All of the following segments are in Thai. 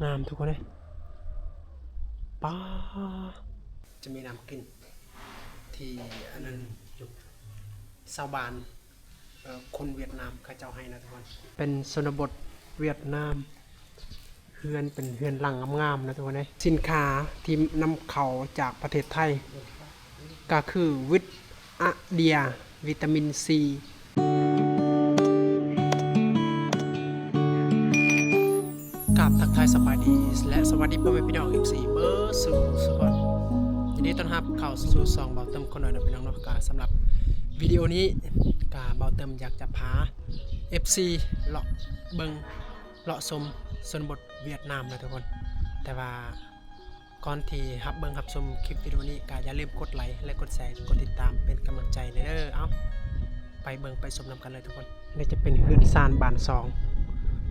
งามทุกคนเลยป้าจะมีน้ำกินที่อันนั้นชาวบ้านคนเวียดนามเขาเจ้าให้นะทุกคนเป็นชนบทเวียดนามเฮือนเป็นเฮือนหลังงามๆนะทุกคนเลยสินค้าที่นำเข้าจากประเทศไทยก็คือวิตาเดียวิตามินซีกับทักทายสบายดีและสวัสดีพ่อแม่พี่น้อง FC เบอร์สู่สุขยินดีต้อนรับเข้าสู่ซองเบาเติมคนหน่อยนะพี่น้องเนาะกาสำหรับวิดีโอนี้กาเบาเติมอยากจะพา FC เลาะเบิงเลาะชมชนบทเวียดนามนะทุกคนแต่ว่าก่อนที่รับเบิงรับชมคลิปวิดีโอนี้ก็อย่าลืมกดไลค์และกดแชร์กดติดตามเป็นกำลังใจเลยเด้อเอาไปเบิงไปชมนำกันเลยทุกคนนี่จะเป็นเฮือนซานบานซอง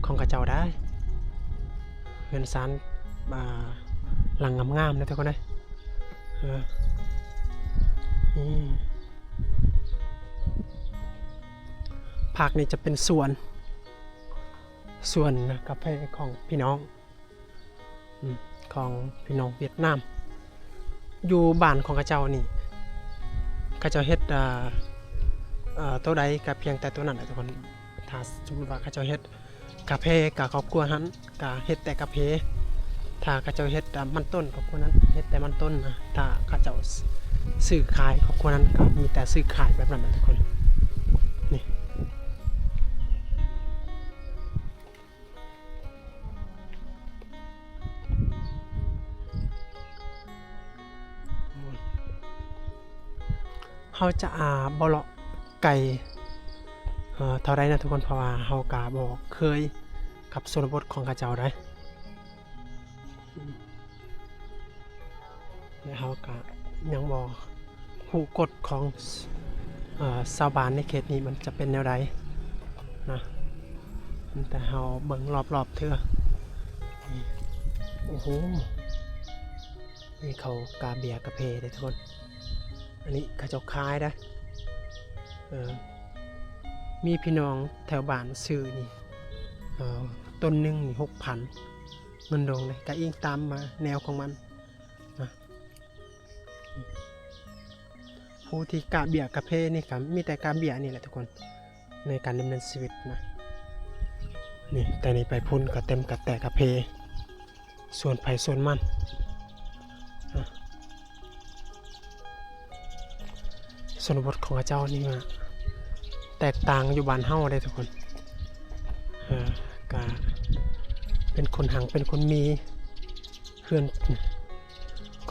ของกระเจ้าได้เฮือนซานหลังงามๆนะทุกคนเลยภาคนี้จะเป็นส่วนกาแฟของพี่น้องเวียดนามอยู่บ้านของกระเจ้านี่กระเจ้าเฮ็ดตัวใดก็เพียงแต่ตัวนั้นแหละทุกคนถ้าสมมติว่ากระเจ้าเฮ็ดกาแฟกับครอบครัวนั้นก็เฮ็ดแต่กาแฟถ้ากระเจ้าเฮ็ดมันต้นครอบครัวนั้นเฮ็ดแต่มันต้นนะถ้ากระเจ้าซื้อขายครอบครัวนั้นก็มีแต่ซื้อขายแบบนั้นนะทุกคนนี่เขาจะบ่เลาะไก่เท่าไรนะทุกคนเพราะว่าเขากะบอกเคยกับชนบทของข้าเจ้าได้และเขากะยังบอกหูกฎของชาวบ้านในเขตนี้มันจะเป็นแนวใดนะแต่เขาเบิ่งรอบๆเถอะโอ้โหนี่เขากาเบียกาเพเลยทุกคนอันนี้ข้าเจ้าขายได้มีพี่น้องแถวบ้านซื้อนี่ต้นหนึ่งนี่6,000เงินดงเลยก็อิงตามมาแนวของมันนะผู้ที่กาเบียกาเพนี่ครับมีแต่กาเบียนี่แหละทุกคนในการดำเนินชีวิตนะนี่แต่นี่ไปพุ่นก็เต็มกับแต่กาเพส่วนไผ่ส่วนมันชนบทของเจ้านี่มาแตกต่างอยู่บ้านเฮาได้ทุกคนก็เป็นคนหังเป็นคนมีเฮือน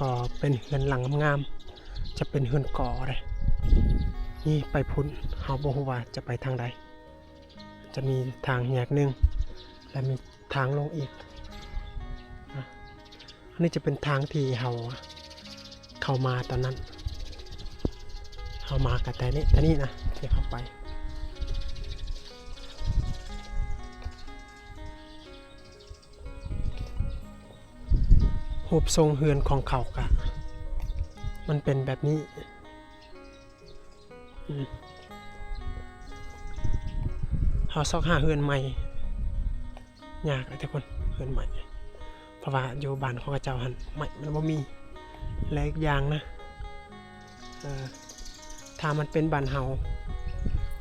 ก็เป็นเฮือนหลังงามจะเป็นเฮือนก่อเลยนี่ไปพุ่นเฮาบ่ฮู้ว่าจะไปทางใดจะมีทางแยกหนึ่งและมีทางลงอีกอันนี้จะเป็นทางที่เฮาเข้ามาตอนนั้นเข้ามากับแต่นี่นะที่เข้าไปรูปทรงเฮือนของเขากะมันเป็นแบบนี้เขาซอกหาเฮือนใหม่ยากเลยทุกคนเฮือนใหม่เพราะว่าอยู่บ้านของเจ้าหันใหม่มันบ่มีและอีกอย่างนะถ้ามันเป็นบ้านเฮา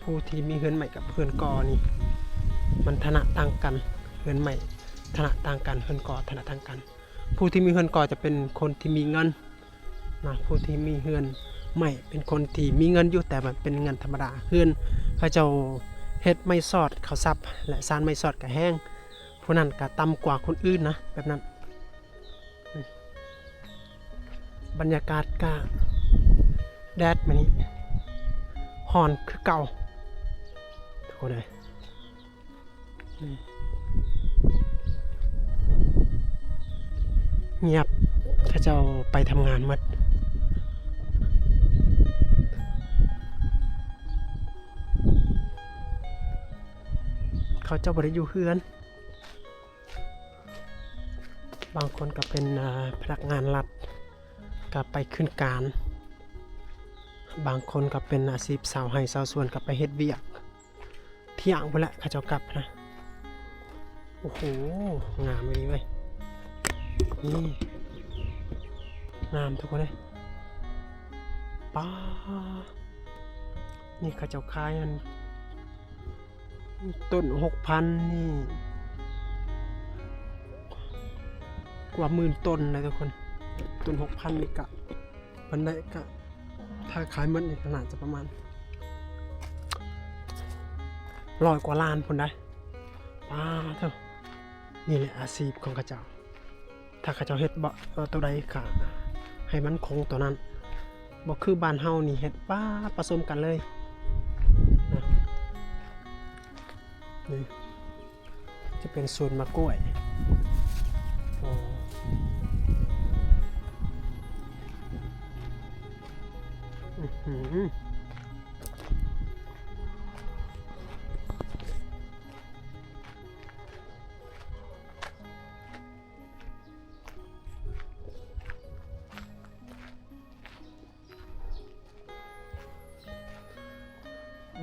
ผู้ที่มีเฮือนใหม่กับเฮือนก่อนี่มันฐานะต่างกันเฮือนใหม่ฐานะต่างกันเฮือนก่อฐานะต่างกันผู้ที่มีเฮือนก่อจะเป็นคนที่มีเงินนะผู้ที่มีเฮือนใหม่เป็นคนที่มีเงินอยู่แต่มันเป็นเงินธรรมดาเฮือนเขาเจ้าเฮ็ดไม่สอดเขาซับและซานไม่สอดกับแห้งผู้นั้นก็ต่ำกว่าคนอื่นนะแบบนั้นบรรยากาศก็แดดมานี้ฮอนคือเก่าทุกคนเลยเงียบถ้าเจ้าไปทำงานหมดเขาเจ้าบริอยู่เฮือนบางคนก็เป็นพนักงานรัฐก็ไปขึ้นการบางคนก็เป็นอาชีพสาวให้สาวสวนก็ไปเฮ็ดเวียกเที่ยงไปละเขาเจ้ากลับนะโอ้โหงามเลยเว้ย นี่งามทุกคนเลยป้านี่เขาเจ้าขายอันต้น6,000นี่กว่า10,000 ต้นเลยทุกคนต้น6,000นี่กะมันได้กะถ้าขายมันในขนาดจะประมาณ100 กว่าล้านคนได้ป้าเท่านี่แหละอาชีพของข้าเจ้าถ้าข้าเจ้าเฮ็ดบ่ตัวใดกะให้มันคงตัวนั้นบ่คือบ้านเฮานี่เฮ็ดป้าผสมกันเลยนะนี่จะเป็นสวนมะกล้วยอ๋อ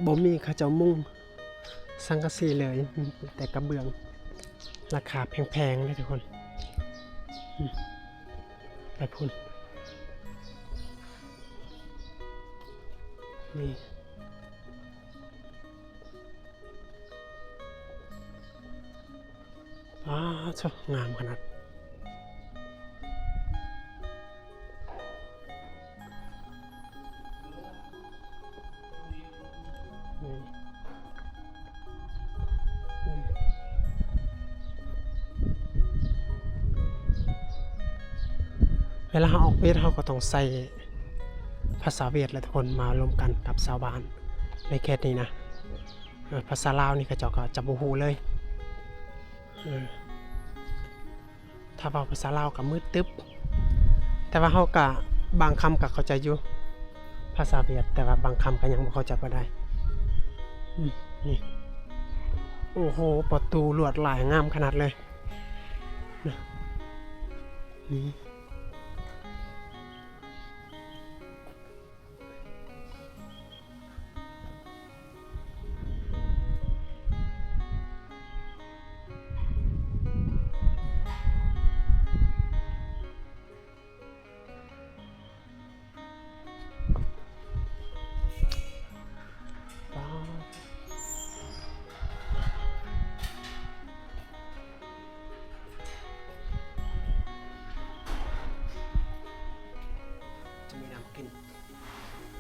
บ่มีเขาเจ้ามุงสังกะสีเลยแต่กระเบื้องราคาแพงๆเลยทุกคนไปพุ่นนี่ชอบงามขนาดนี่เวลาเราออกเวียดเราก็ต้องใส่ภาษาเวียดและทุกคนมารวมกันกับชาวบ้านในเขตนี้นะภาษาลาวนี่ก็เจ้าก็จะบ่ฮู้เลยถ้าเว้าภาษาลาวก็มืดตึ๊บแต่ว่าเฮาก็บางคำก็เข้าใจอยู่ภาษาเวียดแต่ว่าบางคำก็ยังบ่เข้าใจบ่ได้นี่โอ้โหประตูลวดลายงามขนาดเลยนะนี่กิน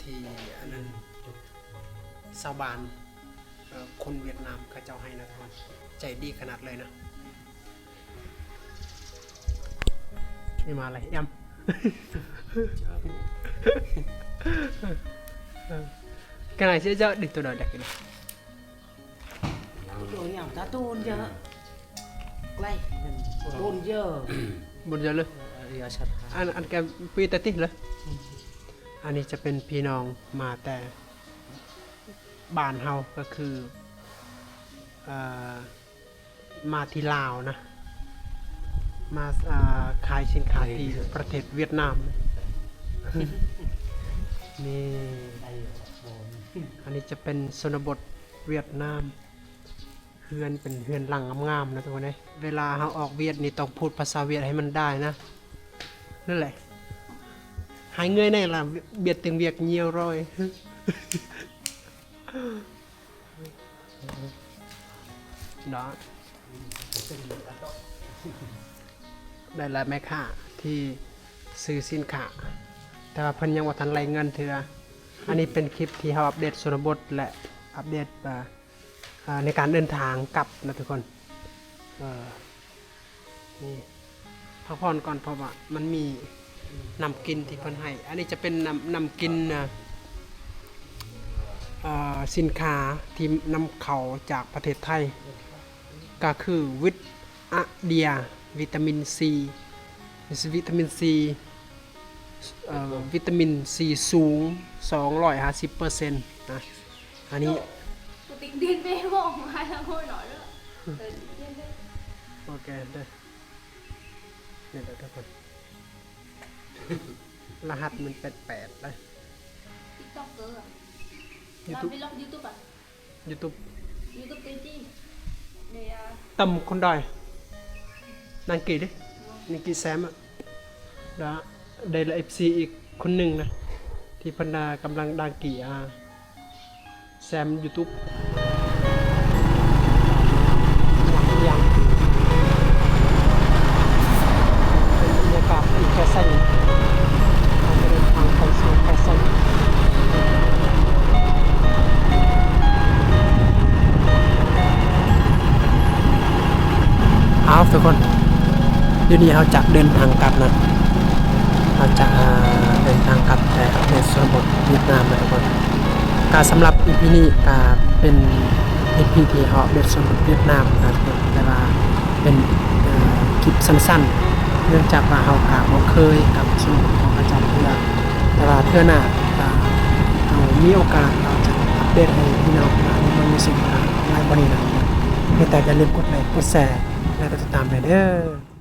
ที่อันนั้นชาวบ้านคนเวียดนามเขาเจ้าให้นะทุกคนใจดีขนาดเลยนะนี่มาอะไรแอมcái này sẽ dỡ để tôi đợi đặt cái này đồ nhảm ta tôn chứ lay tôn chứ บนเยอะเลยอันแกปีตะติเลยอันนี้จะเป็นพี่น้องมาแต่บ้านเฮาก็คือมาที่ลาวนะมาขายสินค้าที่ประเทศเวียดนามนี่อันนี้จะเป็นชนบทเวียดนามเฮือนเป็นเฮือนหลังงามๆนะทุกคนเวลาเฮาออกเวียดนี่ต้องพูดภาษาเวียดให้มันได้นะนั่นแหละhai người này là biết tiếng Việt nhiều rồi đó đây là mẹ khả thìซื้อสินค้าแต่ว่าเพิ่นยังบ่ทันไล่เงินเทื่ออันนี้เป็นคลิปที่เฮาอัปเดตชนบทและอัปเดตในการเดินทางกลับนะทุกคนนี่พักผ่อนก่อนเพราะว่ามันมีนำกินที่เพิ่นให้อันนี้จะเป็นนำกินสินค้าที่นำเข้าจากประเทศไทยก็คือวิตาเดียวิตามินซีวิตามินซีวิตามินซีสูง 250% นะอันนี้ tính điên mê không hay là thôi nói nữa ok đâyนี่แหละทุกคนรหัสมัน88เลย tiktok cơ à YouTube. làm vlog youtube à YouTube youtube cái gì để ตำคนดอยนั่งกี่ดิ นิกกี้แซมอะแล้วได้ละ FC อีกคนหนึ่งนะที่พันดากำลังดังกี่แซม YouTube หลังยังเป็นบรรยากาศอีกแค่สั้นเราจะเดินทางไปสู่แค่สั้นเอาทุกคนเดี๋ยวนี้เราจะเดินทางกลับนะเราจะเดินทางกลับแต่ในส่วนบทเวียดนามนะทุกคนการสำหรับอีพีนี้เป็นอีพีที่เราเดินส่วนบทเวียดนามนะทุกคนแต่ว่าเป็นคลิปสั้นๆเนื่องจากว่าเราบ่เคยกับส่วนบทของอาจารย์เพื่อแต่ว่าเพื่อหน้าเรามีโอกาสเราจะอัปเดตให้พี่น้องมันมีสิ่งหลายบริณาแต่อย่าลืมกดไลค์กดแชร์และก็ติดตามไปเด้อ